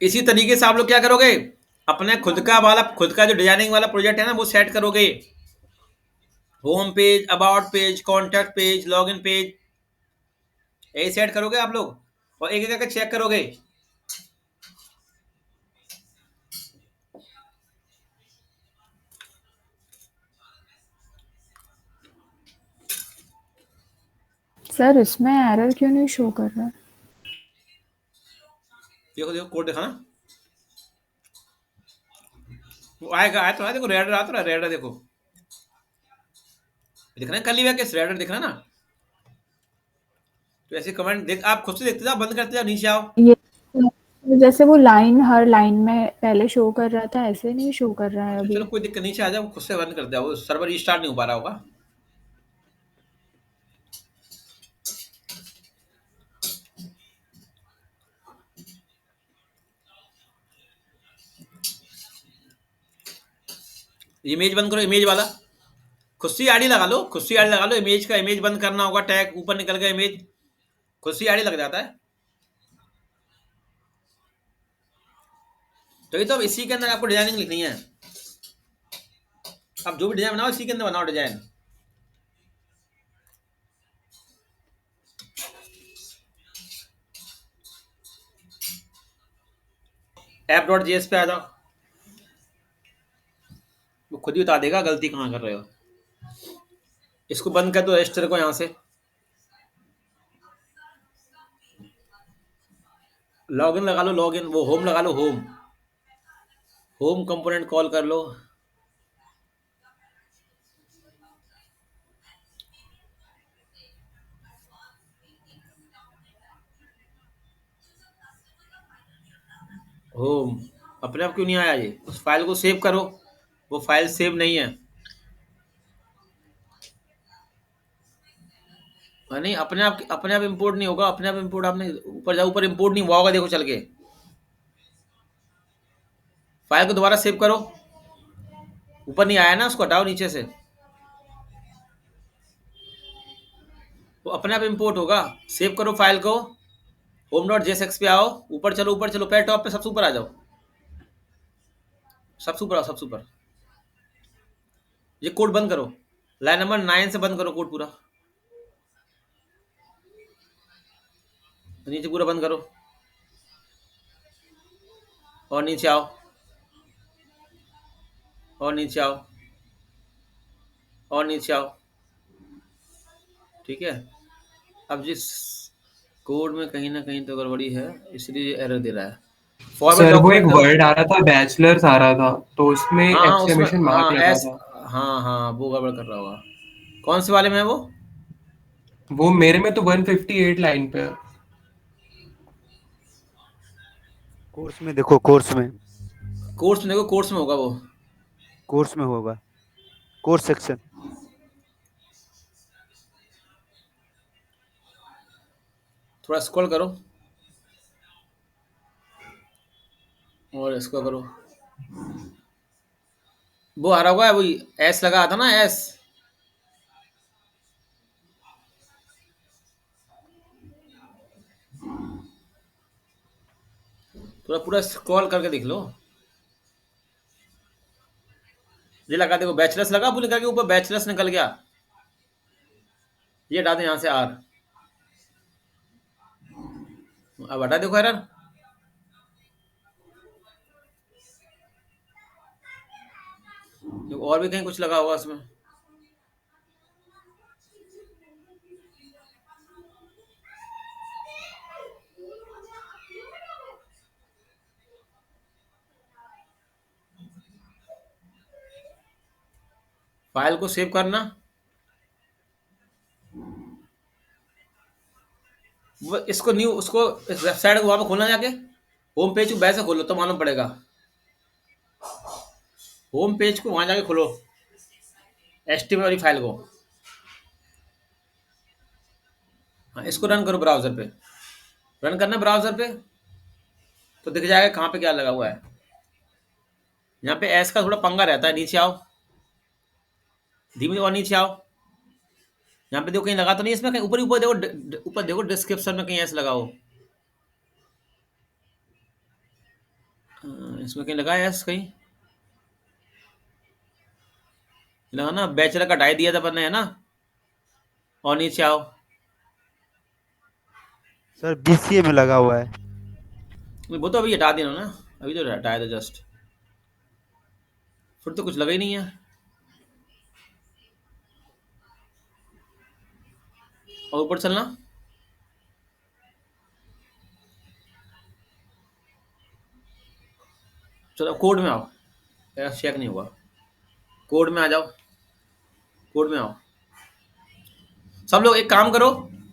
इसी तरीके से आप लोग क्या करोगे, अपने खुद का जो डिजाइनिंग वाला प्रोजेक्ट है ना वो सेट करोगे। Home page, about page, contact page, login page, यही सेट करोगे आप लोग और एक एक करके चेक करोगे। सर इसमें एरर क्यों नहीं शो कर रहा है? देखो देखो कोड देखा ना, वो आएगा, आया तो है, देखो रेडर आता है, रेडर देखो दिख रहा है, कर्ली ब्रैकेट्स रेडर दिख रहा है ना। तो ऐसे कमेंट देख, आप खुद से देखते जाओ, बंद करते जाओ, नीचे आओ। ये जैसे वो लाइन हर लाइन में पहले शो कर रहा था, ऐसे नहीं शो कर रहा है अभी। चलो कोई दिक्कत, नीचे आ जाओ, खुद से बंद कर दो, वो सर्वर रिस्टार्ट नहीं हो पा रहा होगा। इमेज बंद करो, इमेज वाला खुद से आईडी लगा लो, खुद से आईडी लगा लो। इमेज का इमेज बंद करना होगा, टैग ऊपर निकल गया इमेज, खुद से आईडी लग जाता है। तो ये तो अब इसी के अंदर आपको डिजाइनिंग लिखनी है। आप जो भी डिजाइन बनाओ इसी के अंदर बनाओ डिजाइन। app.js पे आ जाओ, वो खुद ही बता देगा गलती कहाँ कर रहे हो। इसको बंद कर दो रजिस्टर को यहाँ से, लॉगिन लगा लो, लॉगिन वो होम लगा लो, होम होम कंपोनेंट कॉल कर लो। होम अपने आप क्यों नहीं आया ये, उस फाइल को सेव करो, वो फाइल सेव नहीं है। नहीं अपने आप इंपोर्ट नहीं होगा, अपने आप इंपोर्ट आपने ऊपर जाओ, ऊपर इंपोर्ट नहीं हुआ होगा, देखो चल के फाइल को दोबारा सेव करो। ऊपर नहीं आया ना, उसको हटाओ नीचे से, वो अपने आप इंपोर्ट होगा। सेव करो फाइल को, home.jsx पे आओ, ऊपर चलो, ऊपर चलो, पैर टॉप पे सबसे ऊपर आ जाओ, सबसे ऊपर आओ, सबसे ऊपर। ये कोड बंद करो, लाइन नंबर 9 से बंद करो कोड पूरा, नीचे पूरा बंद करो और नीचे आओ, और नीचे आओ, और नीचे आओ। ठीक है, अब जिस कोड में कहीं ना कहीं तो गड़बड़ी है, इसलिए एरर दे रहा है। फॉरवर्ड सर वो एक डॉक्यूमेंट करो। वर्ड आ रहा था, बैचलर्स आ रहा था, तो उसमें हाँ हाँ उसमें, एक्सक्लेमेशन मार्क हाँ लगा एस, था। हाँ हाँ वो गड़बड़ कर रहा होगा। कौन से वाले में है वो? वो मेरे में तो 158 लाइन पे है। कोर्स में देखो, कोर्स में, कोर्स में देखो, कोर्स में होगा वो। कोर्स में होगा, कोर्स सेक्शन। थोड़ा स्क्रॉल करो और इसको करो, वो आ रहा होगा, वही एस लगा था ना, एस। थोड़ा पूरा स्क्रॉल करके देख लो, ये लगा देखो, बैचलर्स लगा, भूल करके ऊपर बैचलर्स निकल गया, ये हटा दो यहाँ से आर। अब हटा देखो एरर, और भी कहीं कुछ लगा होगा उसमें। फाइल को सेव करना, इसको न्यू, उसको इस वेबसाइट को वहां पर खोलना, जाके होम पेज को वैसे खोलो तो मालूम पड़ेगा। होम पेज को वहां जाके खोलो, HTML वाली फाइल को। हाँ, इसको रन करो ब्राउजर पे, रन करना ब्राउजर पे तो दिख जाएगा कहाँ पे क्या लगा हुआ है। यहाँ पे एस का थोड़ा पंगा रहता है, नीचे आओ, धीमे और नीचे आओ। यहाँ पे देखो कहीं लगा तो नहीं इसमें, कहीं ऊपर ऊपर देखो, ऊपर देखो डिस्क्रिप्शन में कहीं ऐसे लगा हो, इसमें कहीं लगा है ऐसे, कहीं लगा ना, बैचलर का डाई दिया था अपन ने, है ना। और नीचे आओ, सर BCA में लगा हुआ है। वो तो अभी हटा देना ना, अभी तो हटाया था जस्ट, फिर तो कुछ लगा ही नहीं है। और ऊपर चलना, चलो कोड में आओ, चेक नहीं हुआ, कोड में आ जाओ, कोड में आओ। सब लोग एक काम करो,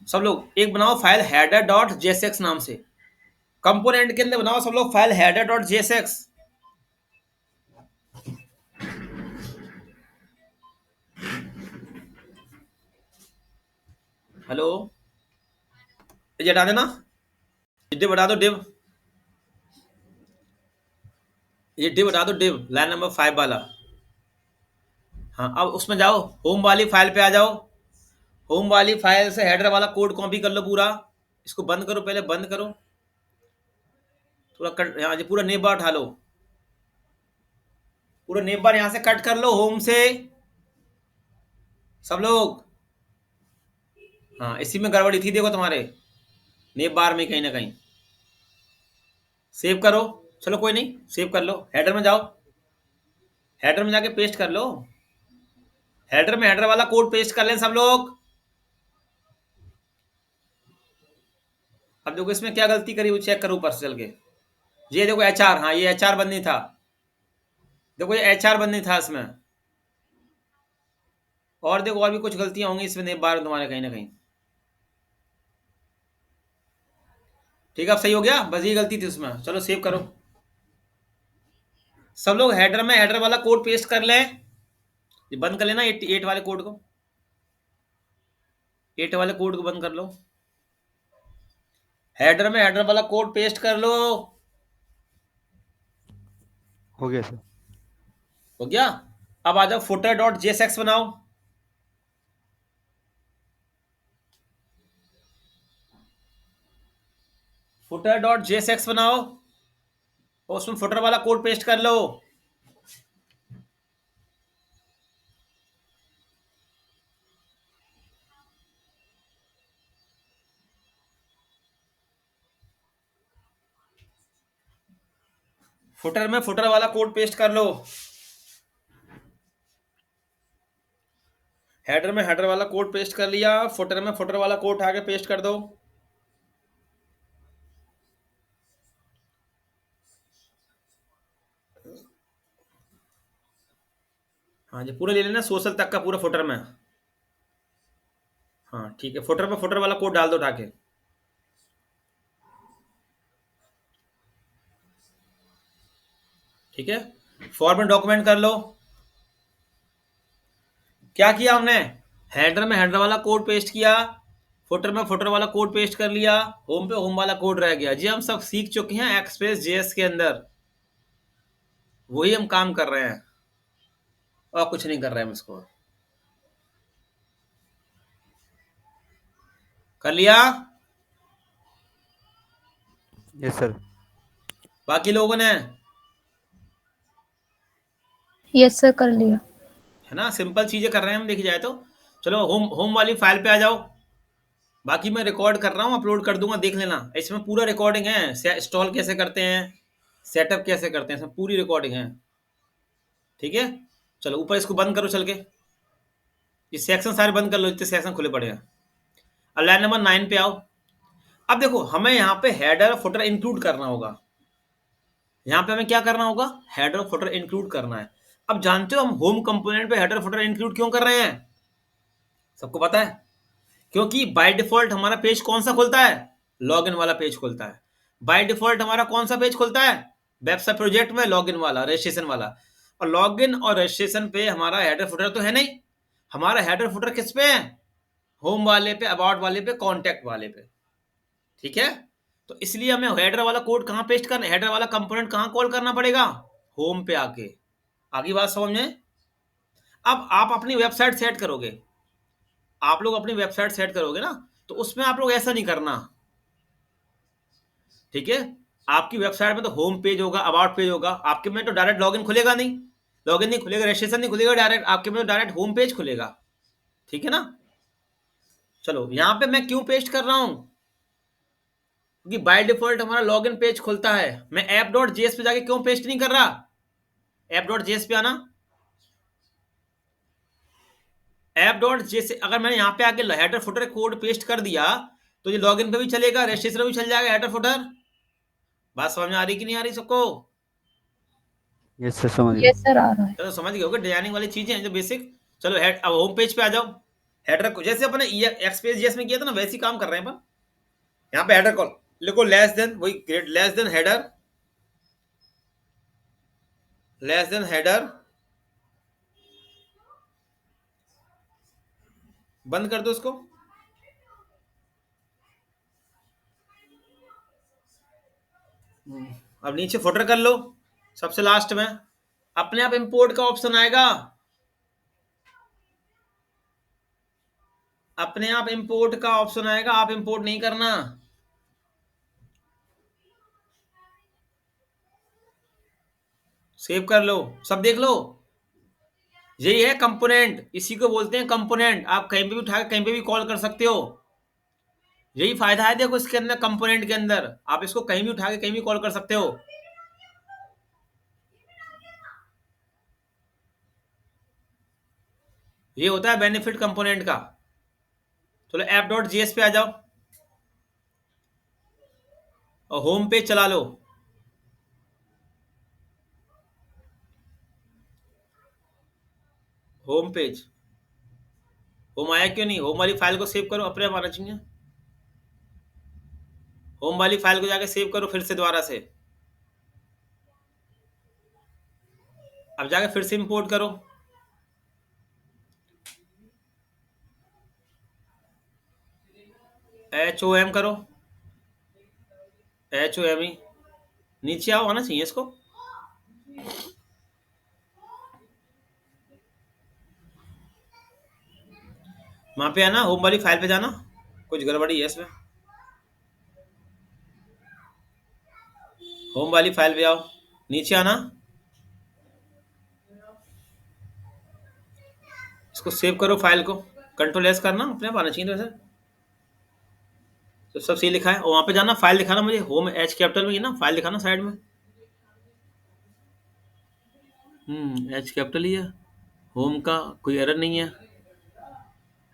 सब लोग एक बनाओ फाइल header.jsx नाम से, कंपोनेंट के अंदर बनाओ सब लोग फाइल header.jsx। हेलो, ये हटा देना, डिव हटा दो, डिव, ये डिव हटा दो, डिव लाइन नंबर 5 वाला। हाँ, अब उसमें जाओ, होम वाली फाइल पे आ जाओ, होम वाली फाइल से हेडर वाला कोड कॉपी कर लो पूरा। इसको बंद करो, पहले बंद करो, थोड़ा कट, यहाँ पूरा नेम बार उठा लो, पूरा नेम बार यहाँ से कट कर लो होम से सब लोग। हाँ, इसी में गड़बड़ी थी, देखो तुम्हारे नेम बार में कहीं ना कहीं। सेव करो, चलो कोई नहीं, सेव कर लो, हेडर में जाओ, हेडर में जाके पेस्ट कर लो, हेडर में हेडर वाला कोड पेस्ट कर लें सब लोग। अब देखो इसमें क्या गलती करी वो चेक करो ऊपर से चल के। ये देखो HR, हाँ ये HR बंद नहीं था, देखो ये HR बंद नहीं था इसमें। और देखो और भी कुछ गलतियां होंगी इसमें नेम बार तुम्हारे कहीं ना कहीं। ठीक है, अब सही हो गया, बस ये गलती थी उसमें। चलो सेव करो, सब लोग हेडर में हेडर वाला कोड पेस्ट कर लें, ये बंद कर लेना, 8 वाले कोड को, 8 वाले कोड को बंद कर लो, हेडर में हेडर वाला कोड पेस्ट कर लो। हो गया सर। हो गया, अब आ जाओ footer.jsx बनाओ, footer.jsx बनाओ और उसमें फुटर वाला कोड पेस्ट कर लो। फुटर में फुटर वाला कोड पेस्ट कर लो, हेडर में हेडर वाला कोड पेस्ट कर लिया, फुटर में फुटर वाला कोड आगे पेस्ट कर दो। हाँ जी, पूरा ले लेना, सोशल तक का पूरा फुटर में। हाँ ठीक है, फुटर में फुटर वाला कोड डाल दो उठा के। ठीक है, फॉर्मेट डॉक्यूमेंट कर लो। क्या किया हमने, हेडर में हेडर वाला कोड पेस्ट किया, फुटर में फुटर वाला कोड पेस्ट कर लिया, होम पे होम वाला कोड रह गया। जी हम सब सीख चुके हैं Express.js के अंदर, वही हम काम कर रहे हैं और कुछ नहीं कर रहे हैं। हम इसको कर लिया, यस सर। बाकी लोगों ने, यस सर, कर लिया। है ना, सिंपल चीजें कर रहे हैं हम, देखी जाए तो। चलो होम वाली फाइल पे आ जाओ, बाकी मैं रिकॉर्ड कर रहा हूँ, अपलोड कर दूंगा, देख लेना। इसमें पूरा रिकॉर्डिंग है, इंस्टॉल कैसे करते हैं, सेटअप कैसे करते हैं, इसमें पूरी रिकॉर्डिंग है। ठीक है, चलो ऊपर इसको बंद करो चल के, ये सेक्शन सारे बंद कर लो जितने सेक्शन खुले पड़े हैं। अब लाइन नंबर 9 पे आओ। अब देखो हमें यहाँ पे हेडर और फुटर इंक्लूड करना होगा, यहाँ पे हमें क्या करना होगा, हेडर और फुटर इंक्लूड करना है। अब जानते हो हम होम कंपोनेंट पे हेडर फुटर इंक्लूड क्यों कर रहे हैं? सबको पता है, क्योंकि बाय डिफॉल्ट हमारा पेज कौन सा खुलता है? लॉगिन वाला पेज खुलता है। बाय डिफॉल्ट हमारा कौन सा पेज खुलता है वेबसाइट प्रोजेक्ट में? लॉगिन वाला, रजिस्ट्रेशन वाला। और लॉगिन और रजिस्ट्रेशन पे हमारा हेडर फुटर तो है नहीं, हमारा हेडर फुटर किस पे है? होम वाले पे, अबाउट वाले पे, कॉन्टैक्ट वाले पे। ठीक है, तो इसलिए हमें हेडर वाला कोड कहाँ पेस्ट करना, हेडर वाला कंपोनेंट कहाँ कॉल करना पड़ेगा? होम पे आके। आगे बात समझ में? अब आप अपनी वेबसाइट सेट करोगे, आप लोग अपनी वेबसाइट सेट करोगे ना, तो उसमें आप लोग ऐसा नहीं करना। ठीक है, आपकी वेबसाइट में तो होम पेज होगा, अबाउट पेज होगा, आपके में तो डायरेक्ट लॉगिन खुलेगा नहीं, लॉगिन नहीं खुलेगा, रजिस्ट्रेशन नहीं खुलेगा, डायरेक्ट आपके में तो डायरेक्ट होम पेज खुलेगा। ठीक है ना? चलो यहां पे मैं क्यों पेस्ट कर रहा हूं? क्योंकि बाय डिफॉल्ट हमारा लॉगिन पेज खुलता है। मैं app.js पे जाके क्यों पेस्ट नहीं कर रहा? app.js पे आना, app.js अगर मैंने यहाँ पे आके हेडर फुटर कोड पेस्ट कर दिया तो ये लॉगिन पे भी चलेगा, रजिस्ट्रेशन पे भी चल जाएगा हेडर फुटर। बात समझ में आ रही कि नहीं आ रही सबको? यस सर समझ गए। यस सर आ रहा है। चलो समझ गए होगे, डिजाइनिंग वाली चीजें हैं जो बेसिक। चलो हेड, अब होम पेज पे आ जाओ। हेडर को जैसे अपने एक्सपीएस में किया था ना, वैसे ही काम कर रहे हैं अपन। यहाँ पे हेडर कॉल लिखो, लेस देन, वही great, less than header, less than header, बंद कर दो उसको। अब नीचे फुटर कर लो, सबसे लास्ट में अपने आप इंपोर्ट का ऑप्शन आएगा, अपने आप इंपोर्ट का ऑप्शन आएगा, आप इंपोर्ट नहीं करना। सेव कर लो, सब देख लो, यही है कंपोनेंट, इसी को बोलते हैं कंपोनेंट। आप कहीं पे भी उठा के कहीं पे भी कॉल कर सकते हो, यही फायदा है देखो इसके अंदर, कंपोनेंट के अंदर आप इसको कहीं भी उठा के कहीं भी कॉल कर सकते हो। ये होता है बेनिफिट कंपोनेंट का। चलो app.js पे आ जाओ और होम पेज चला लो। होम पेज, होम आया क्यों नहीं? होम वाली फाइल को सेव करो, अपने आप आना चाहिए। होम वाली फाइल को जाके सेव करो फिर से दोबारा से। अब जाके फिर से इंपोर्ट करो, HOM करो, HOME, नीचे आओ, आना चाहिए इसको। वहां पे आना, होम वाली फाइल पे जाना, कुछ गड़बड़ी है इसमें। होम वाली फाइल पे आओ, नीचे आना, इसको सेव करो फाइल को, कंट्रोल एस करना, अपने आप आना चाहिए वैसे तो सब सही लिखा है। और वहां पे जाना, फाइल दिखाना मुझे, होम H कैपिटल में ही ना, फाइल दिखाना साइड में। H कैपिटल ही है, होम का कोई एरर नहीं है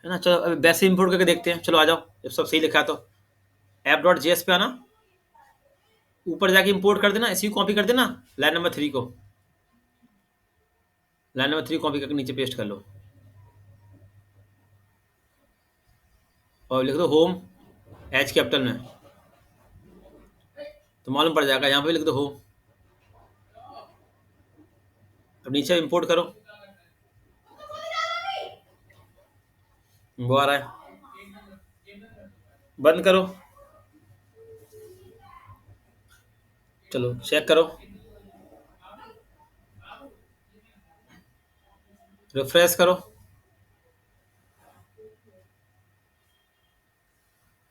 ना। चलो अभी वैसे इंपोर्ट करके देखते हैं, चलो आ जाओ, जब सब सही लिखा है तो app.js पे आना, ऊपर जाके इंपोर्ट कर देना, इसी को कॉपी कर देना, लाइन नंबर 3 को, लाइन नंबर 3 कॉपी करके नीचे पेस्ट कर लो और लिख दो होम H कैपिटल में, तो मालूम पड़ जाएगा। यहाँ पे लिख दो होम। अब नीचे इंपोर्ट करो, वो आ रहा है, बंद करो, चलो चेक करो, रिफ्रेश करो।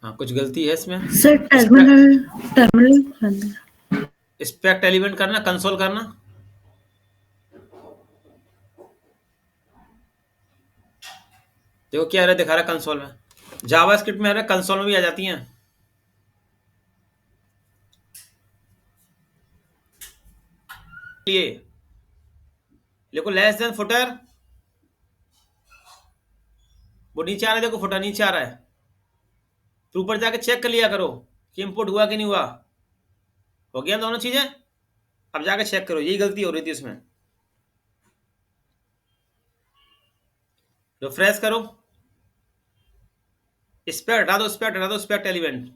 हाँ कुछ गलती है इसमें सर टर्मिनल बंद है। स्पेक्ट एलिमेंट करना, कंसोल करना, देखो क्या एरर दिखा रहा है कंसोल में। जावास्क्रिप्ट में एरर कंसोल में भी आ जाती हैं। ये देखो लेस देन फुटर, वो नीचे आ रहा है, देखो फुटर नीचे आ रहा है, तो ऊपर जाके चेक कर लिया करो कि इंपोर्ट हुआ कि नहीं हुआ। हो गया दोनों चीजें, अब जाके चेक करो, यही गलती हो रही थी इसमें। रिफ्रेश करो, स्पेक्ट हटा दो, स्पेक्ट हटा दो, स्पेक्ट एलिमेंट।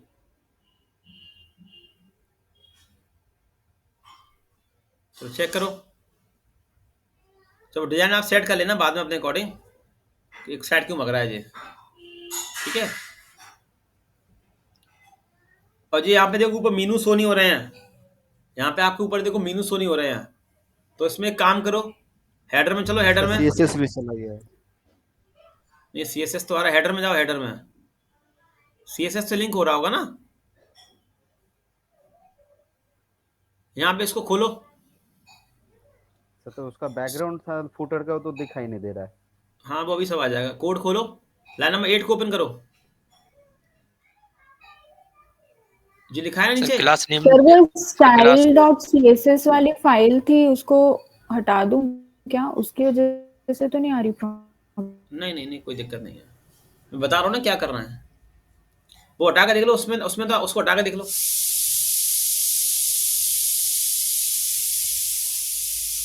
तो चेक करो, जब डिजाइन आप सेट कर लेना बाद में अपने अकॉर्डिंग, एक साइड क्यों मग रहा है ये, ठीक है। और जी यहाँ पे देखो ऊपर मीनू शो नहीं हो रहे हैं, यहाँ पे आपके ऊपर देखो मीनू शो नहीं हो रहे हैं। तो इसमें एक काम करो, हेडर में चलो, हेडर में CSS भी चला गया है। ये CSS तो आ रहा है, हेडर में जाओ, हेडर में CSS से लिंक हो रहा होगा ना, यहाँ पे इसको खोलो। तो उसका बैकग्राउंड था फुटर का, वो तो दिखाई नहीं दे रहा है। हाँ वो अभी सब आ जाएगा। कोड खोलो, लाइन नंबर 8 को ओपन करो जी, लिखा है ना नीचे। क्लास नेम सर वो style.css वाली फाइल थी, उसको हटा दूं क्या? उसकी वजह से तो नहीं आ रही प्रॉब्लम? नहीं नहीं नहीं, कोई दिक्कत नहीं है, मैं बता रहा हूँ ना क्या करना है। वो हटा के देख लो, उसमें उसमें तो उसको हटा के देख लो।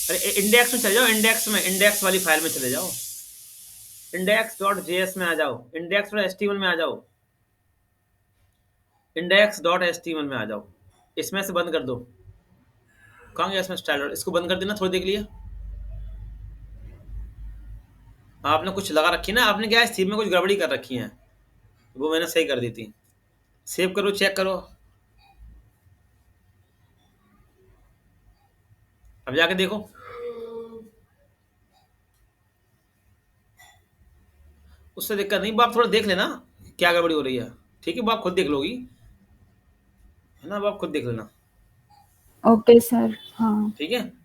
अरे इंडेक्स में चले जाओ, इंडेक्स में, इंडेक्स वाली फाइल में चले जाओ, index.js में आ जाओ, index.html में आ जाओ, index.html में आ जाओ। इसमें से बंद कर दो, कहाँ गया इसमें स्टाइल, इसको बंद कर देना, थोड़ी देख लिया। आपने कुछ लगा रखी ना, आपने क्या है थीम में कुछ गड़बड़ी कर रखी है, वो मैंने सही कर दी थी। सेव करो, चेक करो, अब जाके देखो। उससे दिक्कत नहीं, आप थोड़ा देख लेना क्या गड़बड़ी हो रही है, ठीक है। आप खुद देख लोगी, है ना, आप खुद देख लेना, ओके सर, हाँ ठीक है।